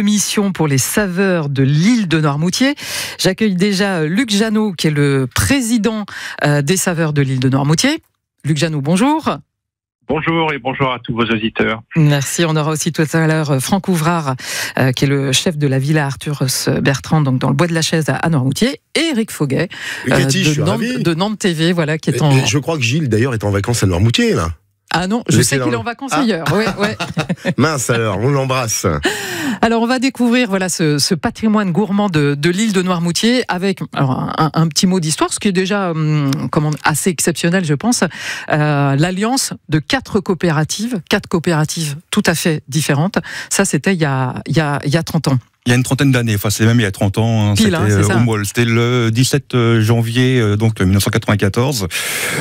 Mission pour les saveurs de l'île de Noirmoutier. J'accueille déjà Luc Jeannot, qui est le président des saveurs de l'île de Noirmoutier. Luc Jeannot, bonjour. Bonjour et bonjour à tous vos auditeurs. Merci. On aura aussi tout à l'heure Franck Ouvrard, qui est le chef de la Villa Arthur Bertrand, donc dans le Bois de la Chaise à Noirmoutier, et Eric Foguet de Nantes TV, voilà, qui est en. Et je crois que Gilles d'ailleurs est en vacances à Noirmoutier là. Ah non, je sais qu'il est en vacances ailleurs. Ouais. Mince alors, on l'embrasse. Alors on va découvrir ce patrimoine gourmand de l'île de Noirmoutier avec un petit mot d'histoire, ce qui est déjà assez exceptionnel, je pense. L'alliance de 4 coopératives tout à fait différentes. Ça, c'était il y a 30 ans. Il y a une trentaine d'années, enfin c'est même il y a 30 ans, Pile, c'était le 17 janvier donc 1994.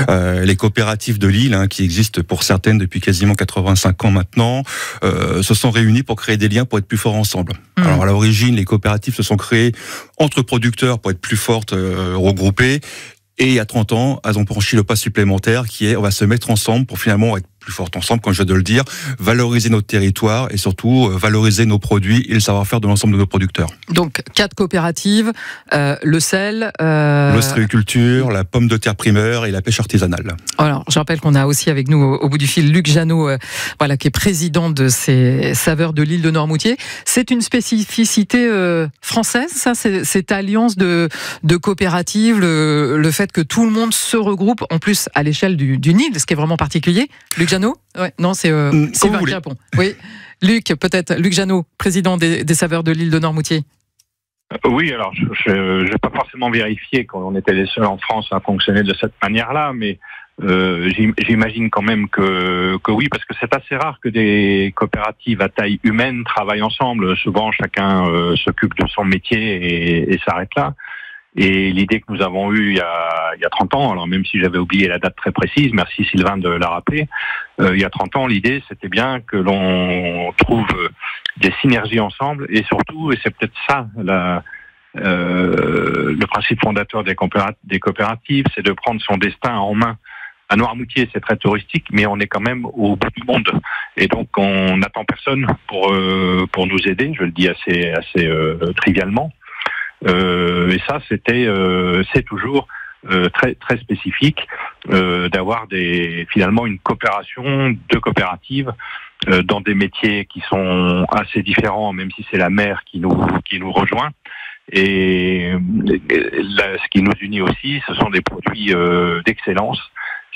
Les coopératives de l'île, qui existent pour certaines depuis quasiment 85 ans maintenant, se sont réunies pour créer des liens pour être plus forts ensemble. Alors à l'origine, les coopératives se sont créées entre producteurs pour être plus fortes, regroupées. Et il y a 30 ans, elles ont franchi le pas supplémentaire qui est on va se mettre ensemble pour finalement être plus fortes ensemble, comme je viens de le dire, valoriser notre territoire et surtout valoriser nos produits et le savoir-faire de l'ensemble de nos producteurs. Donc 4 coopératives, le sel, l'ostréiculture, la pomme de terre primeur et la pêche artisanale. Alors, je rappelle qu'on a aussi avec nous au bout du fil Luc Jeannot, qui est président de ces saveurs de l'île de Noirmoutier. C'est une spécificité française, ça, cette alliance de coopératives, le fait que tout le monde se regroupe, en plus à l'échelle du Nil, ce qui est vraiment particulier. Luc Jeannot ? Ouais, non, c'est Sylvain qui répond. Oui, Luc Jeannot, président des saveurs de l'île de Noirmoutier. Oui, alors je n'ai pas forcément vérifié qu'on était les seuls en France à fonctionner de cette manière-là, mais j'imagine quand même que oui, parce que c'est assez rare que des coopératives à taille humaine travaillent ensemble. Souvent, chacun s'occupe de son métier et s'arrête là. Et l'idée que nous avons eue il y a 30 ans, alors même si j'avais oublié la date très précise, merci Sylvain de la rappeler, il y a 30 ans, l'idée c'était bien que l'on trouve des synergies ensemble et surtout, et c'est peut-être ça le principe fondateur des coopératives, c'est de prendre son destin en main. À Noirmoutier, c'est très touristique, mais on est quand même au bout du monde. Et donc, on n'attend personne pour nous aider, je le dis assez trivialement. Et ça, c'est toujours très très spécifique d'avoir finalement une coopération de coopératives dans des métiers qui sont assez différents, même si c'est la mer qui nous rejoint. Et ce qui nous unit aussi, ce sont des produits d'excellence.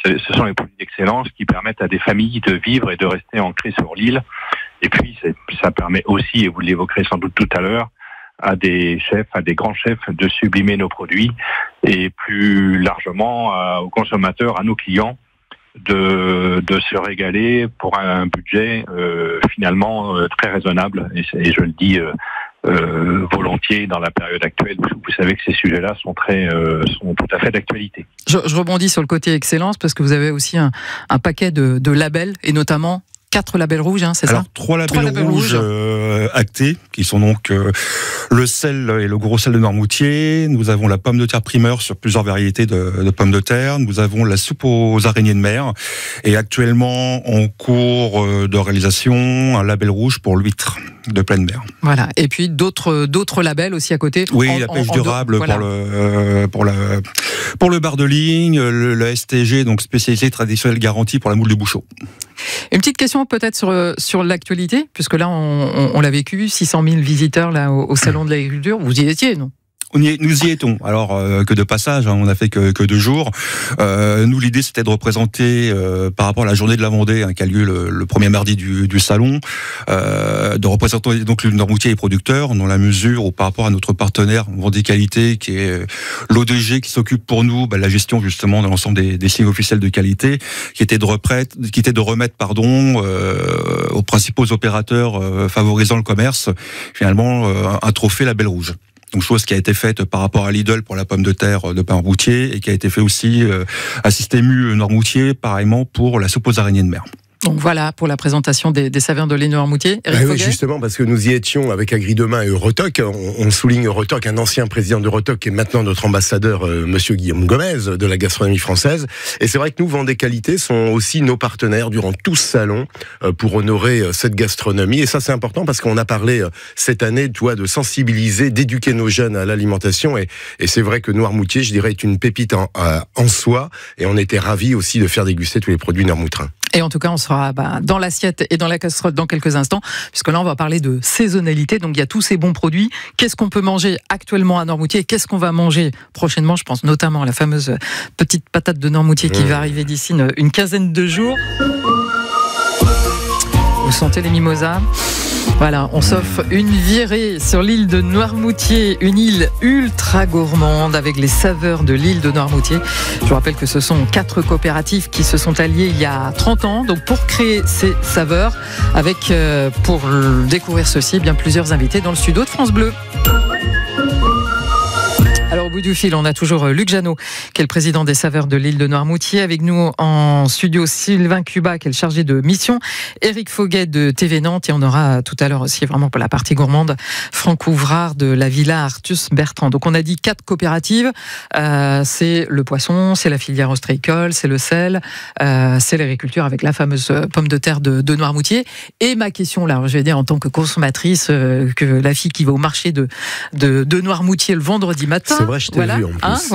Ce sont les produits d'excellence qui permettent à des familles de vivre et de rester ancrées sur l'île. Et puis, ça permet aussi, et vous l'évoquerez sans doute tout à l'heure, à des grands chefs de sublimer nos produits et plus largement aux consommateurs, à nos clients de se régaler pour un budget finalement très raisonnable et je le dis volontiers dans la période actuelle. Vous savez que ces sujets-là sont tout à fait d'actualité. Je rebondis sur le côté excellence parce que vous avez aussi un paquet de labels et notamment 4 labels rouges, c'est ça ? Alors 3 labels rouges actés, qui sont donc le sel et le gros sel de Noirmoutier. Nous avons la pomme de terre primeur sur plusieurs variétés de pommes de terre. Nous avons la soupe aux araignées de mer. Et actuellement, en cours de réalisation, un label rouge pour l'huître de pleine mer. Voilà. Et puis d'autres labels aussi à côté. Oui, la pêche durable voilà. pour le bar de ligne, le STG, donc spécialité traditionnelle garantie pour la moule de Bouchot. Une petite question peut-être sur l'actualité, puisque là on l'a vécu, 600 000 visiteurs là au salon de l'agriculture. Vous y étiez, non ? Nous y étions. Alors que de passage, on n'a fait que 2 jours. Nous, l'idée, c'était de représenter par rapport à la journée de la Vendée, qui a lieu le premier mardi du salon, de représenter donc le Noirmoutier et les producteurs, dans la mesure où par rapport à notre partenaire Vendée Qualité, qui est l'ODG, qui s'occupe pour nous de la gestion justement de l'ensemble des signes officiels de qualité, qui était de remettre aux principaux opérateurs favorisant le commerce, finalement un trophée label rouge. Donc chose qui a été faite par rapport à Lidl pour la pomme de terre de Noirmoutier et qui a été fait aussi à Système U Noirmoutier, pareillement pour la soupe aux araignées de mer. Donc voilà pour la présentation des saveurs de l'île de Noirmoutier. Oui, justement, parce que nous y étions avec Agri-Demain et Eurotoc. On souligne Eurotoc, un ancien président d'Eurotoc qui est maintenant notre ambassadeur, monsieur Guillaume Gomez, de la gastronomie française. Et c'est vrai que nous, Vendée Qualité, sont aussi nos partenaires durant tout ce salon pour honorer cette gastronomie. Et ça, c'est important parce qu'on a parlé cette année, de sensibiliser, d'éduquer nos jeunes à l'alimentation. Et c'est vrai que Noirmoutier, je dirais, est une pépite en soi. Et on était ravis aussi de faire déguster tous les produits noirmoutrins. Et en tout cas, on sera dans l'assiette et dans la casserole dans quelques instants, puisque là, on va parler de saisonnalité. Donc, il y a tous ces bons produits. Qu'est-ce qu'on peut manger actuellement à Noirmoutier? Qu'est-ce qu'on va manger prochainement? Je pense notamment à la fameuse petite patate de Noirmoutier qui va arriver d'ici une quinzaine de jours. Vous sentez les mimosas? Voilà, on s'offre une virée sur l'île de Noirmoutier, une île ultra gourmande avec les saveurs de l'île de Noirmoutier. Je vous rappelle que ce sont 4 coopératives qui se sont alliées il y a 30 ans donc pour créer ces saveurs avec, pour découvrir ceci, bien plusieurs invités dans le studio de France Bleu. Alors au bout du fil, on a toujours Luc Janot, qui est le président des saveurs de l'île de Noirmoutier. Avec nous en studio, Sylvain Cubat, qui est le chargé de mission. Éric Fauguet de TV Nantes. Et on aura tout à l'heure aussi, vraiment pour la partie gourmande, Franck Ouvrard de la Villa Artus Bertrand. Donc on a dit 4 coopératives. C'est le poisson, c'est la filière ostréicole, c'est le sel, c'est l'agriculture avec la fameuse pomme de terre de Noirmoutier. Et ma question, là, je vais dire en tant que consommatrice, que la fille qui va au marché de Noirmoutier le vendredi matin. C'est vrai, je t'ai vu en plus.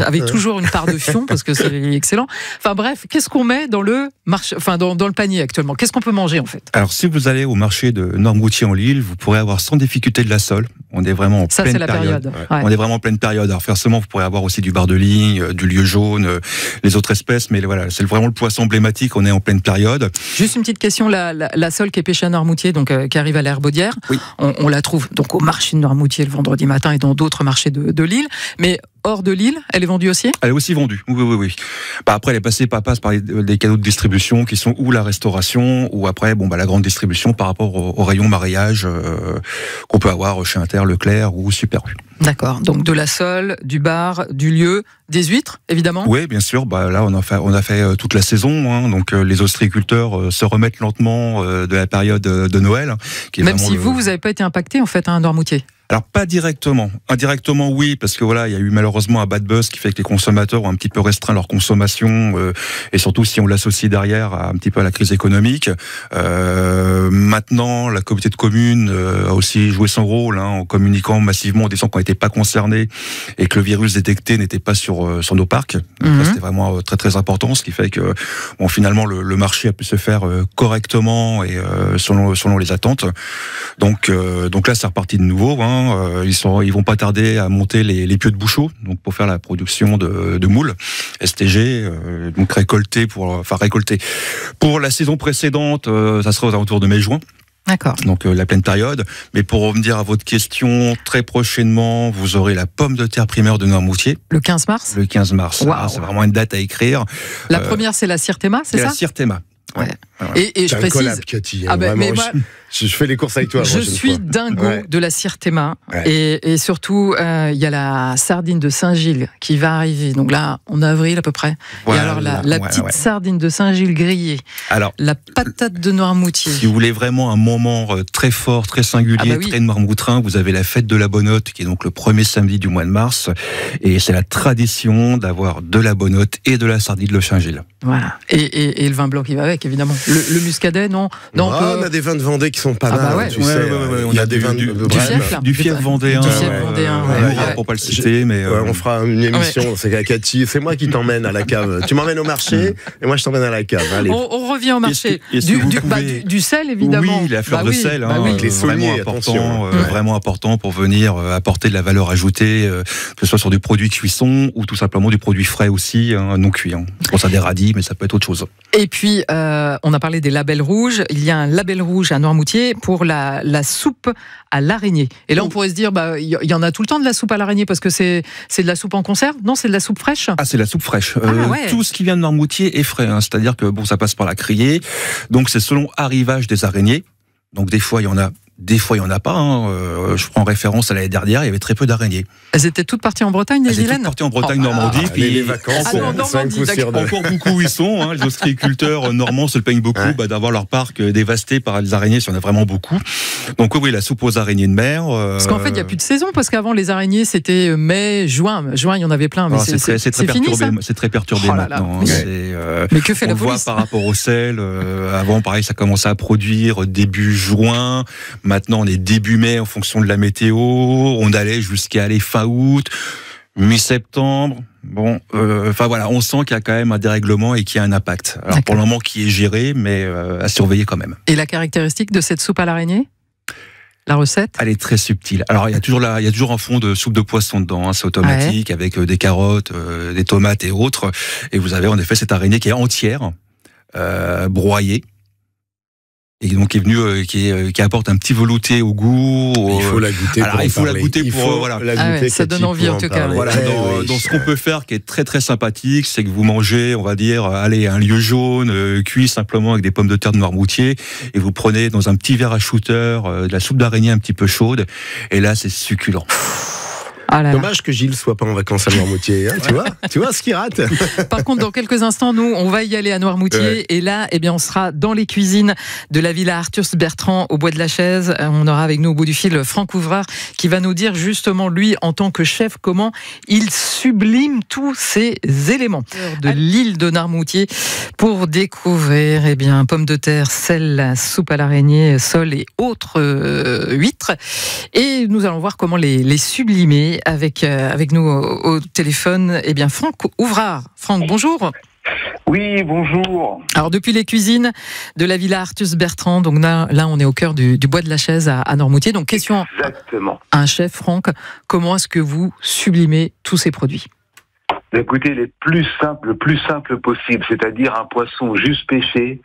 Avec toujours une part de fion parce que c'est excellent. Enfin bref, qu'est-ce qu'on met dans le marché, dans le panier actuellement? Qu'est-ce qu'on peut manger en fait? Alors si vous allez au marché de Noirmoutier en Lille, vous pourrez avoir sans difficulté de la sole. On est vraiment en pleine période. Ouais. On est vraiment en pleine période. Alors forcément, vous pourrez avoir aussi du bar de ligne, du lieu jaune, les autres espèces, mais voilà, c'est vraiment le poisson emblématique. On est en pleine période. Juste une petite question, la sole qui est pêchée à Noirmoutier, donc qui arrive à l'Herbaudière, oui. On la trouve donc au marché de Noirmoutier le vendredi matin et dans d'autres marchés de Lille, mais hors de Lille, elle est vendue aussi? Elle est aussi vendue, oui. Après, elle est passe par des canaux de distribution qui sont ou la restauration, ou après, la grande distribution par rapport au rayon mariage qu'on peut avoir chez Inter, Leclerc ou Super U. D'accord, donc de la sole, du bar, du lieu, des huîtres, évidemment? Oui, bien sûr. Là, on a fait toute la saison. Donc, les ostréiculteurs se remettent lentement de la période de Noël. Même si vous n'avez pas été impacté, en fait, à Noirmoutier? Alors pas directement. Indirectement oui, parce que il y a eu malheureusement un bad buzz qui fait que les consommateurs ont un petit peu restreint leur consommation et surtout si on l'associe derrière à un petit peu à la crise économique. Maintenant, la communauté de communes a aussi joué son rôle en communiquant massivement en disant qu'on n'était pas concernés et que le virus détecté n'était pas sur nos parcs. Ça, c'était vraiment très très important, ce qui fait que finalement le marché a pu se faire correctement et selon les attentes. Donc là c'est reparti de nouveau. Ils vont pas tarder à monter les pieux de bouchot, donc pour faire la production de moules STG, donc récolter pour la saison précédente, ça sera aux alentours de mai-juin. D'accord. Donc la pleine période. Mais pour revenir à votre question, très prochainement, vous aurez la pomme de terre primeur de Noirmoutier. Le 15 mars. Le 15 mars. Wow. C'est vraiment une date à écrire. La première, c'est la Sirtema, c'est ça? La Sirtema. Ouais. Et je précise. Collab, Cathy, mais moi, je fais les courses avec toi. Je suis dingo de la Sirtema. Ouais. Et surtout, il y a la sardine de Saint-Gilles qui va arriver. Donc là, en avril à peu près. Voilà, et alors la petite sardine de Saint-Gilles grillée. Alors, la patate de Noirmoutier. Si vous voulez vraiment un moment très fort, très singulier, très noirmoutrin, vous avez la fête de la Bonnotte qui est donc le premier samedi du mois de mars. Et c'est la tradition d'avoir de la Bonnotte et de la sardine de Saint-Gilles. Voilà. Et le vin blanc qui va avec, évidemment. Le muscadet, non, on a des vins de Vendée qui sont pas mal. Tu sais, il y a des vins du fief vendéen. Du fief vendéen. Pour pas le citer, mais on fera une émission. C'est Cathy, c'est moi qui t'emmène à la cave. Tu m'emmènes au marché et moi je t'emmène à la cave. Allez. On revient au marché. Du sel, évidemment. Oui, la fleur de sel, les sauniers, vraiment important pour venir apporter de la valeur ajoutée, que ce soit sur du produit cuisson ou tout simplement du produit frais aussi, non cuit. Bon, ça des radis, mais ça peut être autre chose. Et puis, on a parlé des labels rouges. Il y a un label rouge à Noirmoutier pour la soupe à l'araignée. Et là, on pourrait se dire, il y en a tout le temps de la soupe à l'araignée parce que c'est de la soupe en conserve. Non, c'est de la soupe fraîche. Ah, c'est de la soupe fraîche. Tout ce qui vient de Noirmoutier est frais. C'est-à-dire que ça passe par la criée. Donc, c'est selon arrivage des araignées. Donc, des fois, il y en a Des fois, il n'y en a pas. Je prends référence à l'année dernière, il y avait très peu d'araignées. Elles étaient toutes parties en Bretagne, les vilaines. Toutes parties en Bretagne, Normandie. Puis les vacances, encore beaucoup ils sont. Les ostréiculteurs normands se plaignent beaucoup d'avoir leur parc dévasté par les araignées, s'il y en a vraiment beaucoup. Donc oui, la soupe aux araignées de mer. Parce qu'en fait, il n'y a plus de saison, parce qu'avant, les araignées, c'était mai, juin. Juin, il y en avait plein. Mais c'est très perturbé. C'est très perturbé maintenant. Mais que fait la police ? On voit par rapport au sel. Avant, pareil, ça commençait à produire début juin. Maintenant, on est début mai en fonction de la météo. On allait jusqu'à aller fin août, mi-septembre. Bon, voilà, on sent qu'il y a quand même un dérèglement et qu'il y a un impact. Alors pour le moment, qui est géré, mais à surveiller quand même. Et la caractéristique de cette soupe à l'araignée ? La recette ? Elle est très subtile. Alors il y a toujours un fond de soupe de poisson dedans, c'est automatique, avec des carottes, des tomates et autres. Et vous avez en effet cette araignée qui est entière, broyée. Et donc qui apporte un petit velouté au goût. Il faut la goûter. Alors il faut la goûter pour ça donne envie en tout cas. Voilà, dans ce qu'on peut faire, qui est très très sympathique, c'est que vous mangez, on va dire, un lieu jaune cuit simplement avec des pommes de terre de Noirmoutier, et vous prenez dans un petit verre à shooter de la soupe d'araignée un petit peu chaude, et là c'est succulent. Dommage que Gilles soit pas en vacances à Noirmoutier, tu vois ce qu'il rate. Par contre, dans quelques instants, nous, on va y aller à Noirmoutier, et là, on sera dans les cuisines de la Villa Arthus-Bertrand au Bois de la Chaise. On aura avec nous au bout du fil Franck Ouvrard qui va nous dire justement, lui, en tant que chef, comment il sublime tous ces éléments de l'île de Noirmoutier pour découvrir, pommes de terre, sel, soupe à l'araignée, sole et autres huîtres. Et nous allons voir comment les sublimer. Avec nous au téléphone, Franck Ouvrard. Franck, bonjour. Oui, bonjour. Alors, depuis les cuisines de la Villa Arthus-Bertrand, donc là, on est au cœur du Bois de la Chaise à Noirmoutier. Donc, question à un chef, Franck, comment est-ce que vous sublimez tous ces produits ? Écoutez, le plus simple possible, c'est-à-dire un poisson juste pêché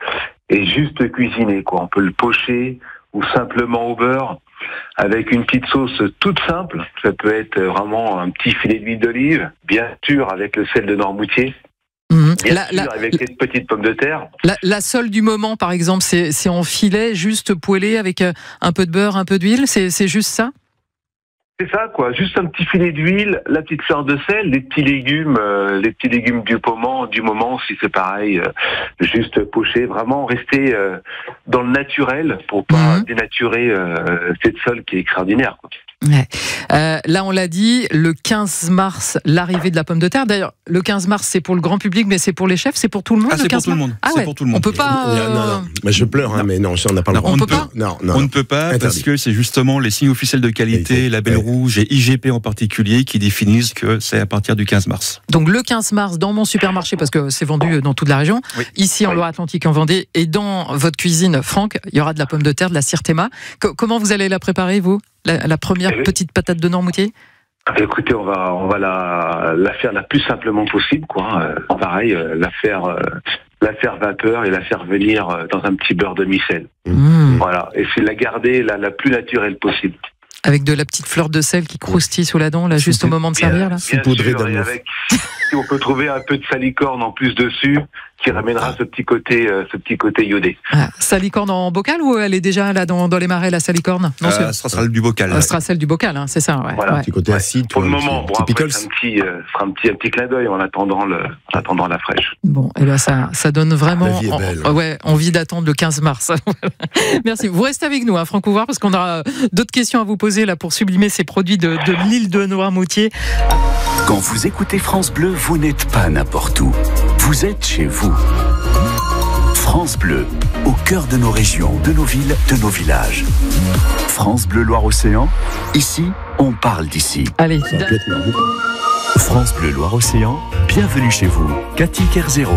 et juste cuisiné, quoi. On peut le pocher ou simplement au beurre, avec une petite sauce toute simple. Ça peut être vraiment un petit filet d'huile d'olive, bien sûr avec le sel de Noirmoutier, bien sûr avec les petites pommes de terre. La sole du moment, par exemple, c'est en filet, juste poêlé avec un peu de beurre, un peu d'huile, c'est juste ça ? C'est ça, quoi. Juste un petit filet d'huile, la petite fleur de sel, les petits légumes du moment, si c'est pareil, juste poché, vraiment rester dans le naturel pour pas dénaturer cette sole qui est extraordinaire, quoi. Ouais. Là, on l'a dit, le 15 mars, l'arrivée de la pomme de terre. D'ailleurs, le 15 mars, c'est pour le grand public, mais c'est pour les chefs, c'est pour tout le monde. C'est pour tout le monde. C'est pour tout le monde. On peut pas. Non. Mais je pleure, mais non, on n'a pas le droit. On peut pas. On ne peut pas parce que c'est justement les signes officiels de qualité, label rouge et IGP en particulier, qui définissent que c'est à partir du 15 mars. Donc le 15 mars, dans mon supermarché, parce que c'est vendu dans toute la région, ici en Loire-Atlantique, en Vendée, et dans votre cuisine, Franck, il y aura de la pomme de terre, de la Sirtema. Comment vous allez la préparer, vous ? La première petite patate de Noirmoutier ? Écoutez, on va la faire la plus simplement possible, quoi. Pareil, la faire vapeur et la faire venir dans un petit beurre demi-sel. Voilà, et c'est la garder la plus naturelle possible. Avec de la petite fleur de sel qui croustille sous la dent, là, juste au moment de servir, là. Bien sûr, et avec, si on peut trouver un peu de salicorne en plus dessus, qui ramènera ce petit côté iodé. Salicorne en bocal ou elle est déjà là dans les marais, la salicorne ? Non, ce sera celle du bocal. Ce sera celle du bocal, hein, c'est ça. Ouais. Voilà. Un petit côté acide. Pour le moment, ce sera un petit clin d'œil en attendant la fraîche. Bon, et là, ça donne vraiment la vie est belle. envie d'attendre le 15 mars. Merci. Vous restez avec nous, Franck Ouvrard, parce qu'on aura d'autres questions à vous poser là pour sublimer ces produits de l'île de Noirmoutier. Quand vous écoutez France Bleu, vous n'êtes pas n'importe où. Vous êtes chez vous. France Bleu, au cœur de nos régions, de nos villes, de nos villages. France Bleu Loire-Océan, ici, on parle d'ici. Allez, France Bleu Loire-Océan, bienvenue chez vous. Cathy Kerzero.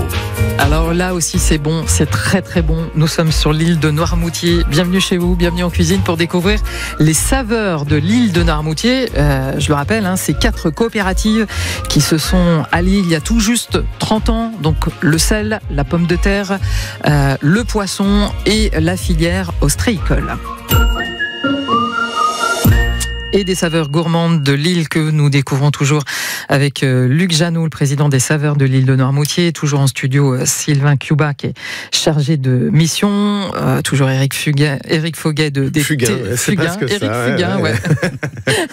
Alors là aussi c'est bon, c'est très très bon. Nous sommes sur l'île de Noirmoutier. Bienvenue chez vous, bienvenue en cuisine pour découvrir les saveurs de l'île de Noirmoutier. Je le rappelle, c'est 4 coopératives qui se sont alliées il y a tout juste 30 ans. Donc le sel, la pomme de terre, le poisson et la filière ostréicole. et des saveurs gourmandes de l'île que nous découvrons toujours avec Luc Janot, le président des saveurs de l'île de Noirmoutier. Toujours en studio, Sylvain Cuba qui est chargé de mission. Toujours Eric Foguet de Fugain, c'est presque Eric ça. Fugain, ouais.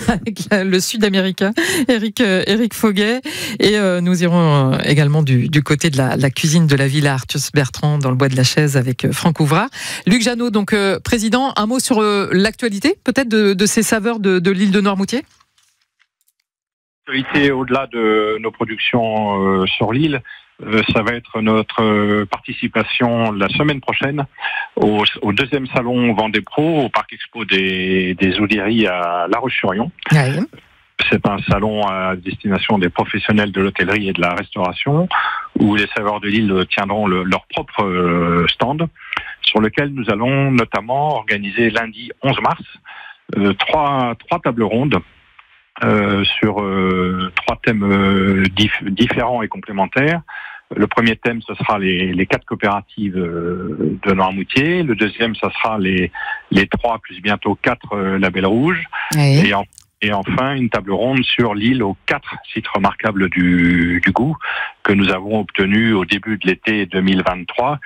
Avec le Sud-Américain, Eric Foguet. Et nous irons également du côté de la cuisine de la Villa Artus Bertrand dans le bois de la Chaise avec Franck Ouvrard. Luc Janot, donc président, un mot sur l'actualité peut-être de ces saveurs de l'île de Noirmoutier. L'actualité, au-delà de nos productions sur l'île, ça va être notre participation la semaine prochaine au deuxième salon Vendée Pro au Parc Expo des Oudilleries à La Roche-sur-Yon. Ouais. C'est un salon à destination des professionnels de l'hôtellerie et de la restauration où les saveurs de l'île tiendront leur propre stand sur lequel nous allons notamment organiser lundi 11 mars trois tables rondes sur trois thèmes différents et complémentaires. Le premier thème, ce sera les 4 coopératives de Noirmoutier. Le deuxième, ce sera les 3 plus bientôt 4 labels rouges. Oui. Et enfin, une table ronde sur l'île aux 4 sites remarquables du goût que nous avons obtenus au début de l'été 2023.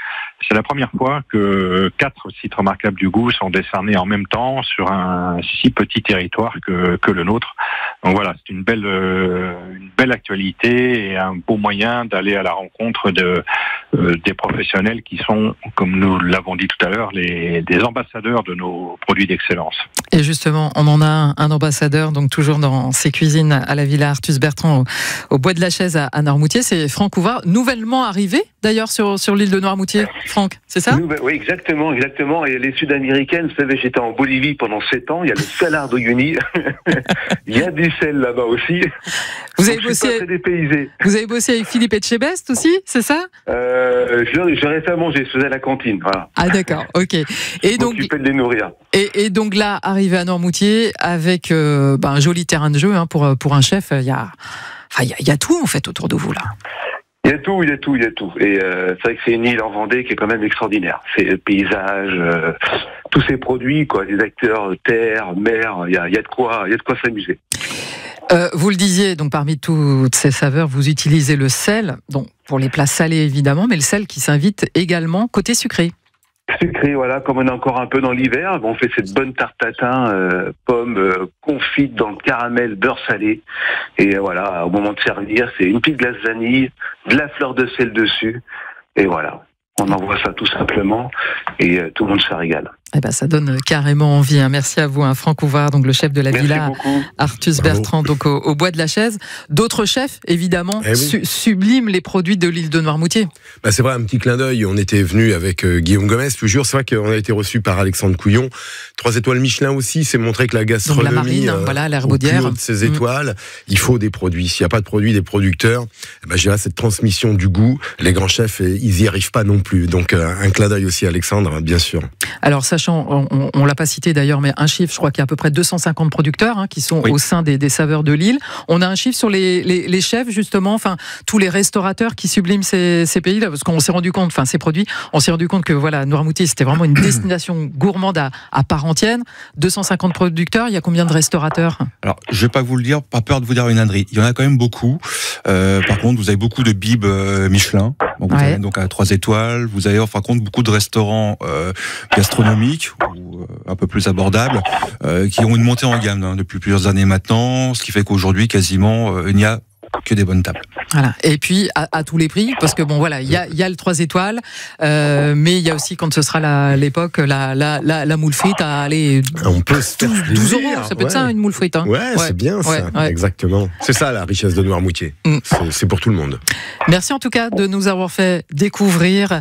C'est la première fois que 4 sites remarquables du goût sont décernés en même temps sur un si petit territoire que le nôtre. Donc voilà, c'est une belle actualité et un beau moyen d'aller à la rencontre des professionnels qui sont, comme nous l'avons dit tout à l'heure, des ambassadeurs de nos produits d'excellence. Et justement, on en a un ambassadeur, donc toujours dans ses cuisines à la Villa Artus Bertrand, au bois de la Chaise à Noirmoutier, c'est Franck Ouvrard, nouvellement arrivé d'ailleurs sur l'île de Noirmoutier. Franck, c'est ça ? Oui, exactement. Et les Sud-Américaines, vous savez, j'étais en Bolivie pendant 7 ans, il y a le Salar d'Uyuni, il y a du sel là-bas aussi. Vous avez bossé avec Philippe Etchebest aussi, c'est ça ? J'aurais fait à manger, je faisais à la cantine. Voilà. Ah d'accord, ok. Et donc, m'occuper de les nourrir. Et donc là, arrivé à Noirmoutier avec un joli terrain de jeu pour un chef, il y a tout en fait autour de vous là. Il y a tout. Et c'est vrai que c'est une île en Vendée qui est quand même extraordinaire. C'est le paysage, tous ces produits, quoi, des acteurs, terre, mer, il y a de quoi s'amuser. Vous le disiez, donc parmi toutes ces saveurs, vous utilisez le sel, donc pour les plats salés évidemment, mais le sel qui s'invite également côté sucré. Sucré, voilà, comme on est encore un peu dans l'hiver, on fait cette bonne tarte tatin, pommes confites dans le caramel, beurre salé. Et voilà, au moment de servir, c'est une petite glace vanille, de la fleur de sel dessus. Et voilà, on envoie ça tout simplement et tout le monde se régale. Eh ben, ça donne carrément envie. Merci à vous, Franck Ouvrard, donc le chef de la Villa Artus Bertrand, donc au bois de la Chaise. D'autres chefs, évidemment, subliment les produits de l'île de Noirmoutier. C'est vrai, un petit clin d'œil. On était venu avec Guillaume Gomez, toujours. C'est vrai qu'on a été reçu par Alexandre Couillon. 3 étoiles Michelin aussi. C'est montré que la gastronomie, donc la marine, voilà, l'Herbaudière, au plus haut de ces étoiles, il faut des produits. S'il n'y a pas de produits, des producteurs, je dirais cette transmission du goût. Les grands chefs, ils n'y arrivent pas non plus. Donc un clin d'œil aussi à Alexandre, bien sûr. Alors sachant, on l'a pas cité d'ailleurs, mais un chiffre, je crois qu'il y a à peu près 250 producteurs qui sont au sein des saveurs de l'île. On a un chiffre sur les chefs justement, enfin tous les restaurateurs qui subliment ces pays là, parce qu'on s'est rendu compte, ces produits, on s'est rendu compte que voilà, Noirmoutier c'était vraiment une destination gourmande à part entière. 250 producteurs, il y a combien de restaurateurs ? Alors je vais pas vous le dire, pas peur de vous dire une ânerie. Il y en a quand même beaucoup. Par contre, vous avez beaucoup de bibes Michelin. Donc, vous avez donc à 3 étoiles. Vous avez par contre beaucoup de restaurants gastronomiques ou un peu plus abordables qui ont une montée en gamme depuis plusieurs années maintenant, ce qui fait qu'aujourd'hui quasiment il n'y a que des bonnes tables. Voilà. Et puis à tous les prix, parce que bon voilà, il y a le 3 étoiles, mais il y a aussi quand ce sera l'époque la moule frite à aller. On peut se faire 12 €, ça peut être ça une moule frite. C'est bien ça, exactement. C'est ça la richesse de Noirmoutier. C'est pour tout le monde. Merci en tout cas de nous avoir fait découvrir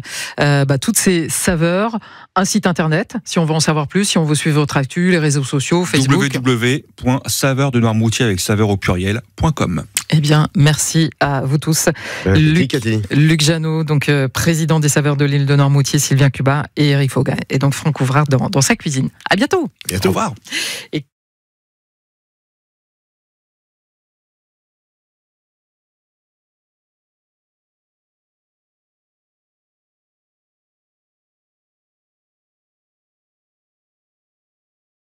toutes ces saveurs. Un site internet, si on veut en savoir plus, si on veut suivre votre actu, les réseaux sociaux, Facebook. www.saveurdenoirmoutier avec saveur au pluriel.com. Eh bien, merci à vous tous. Luc Janot, donc président des saveurs de l'île de Noirmoutier, Sylvain Cuba et Eric Foguet, et donc Franck Ouvrard dans sa cuisine. À bientôt. Au revoir.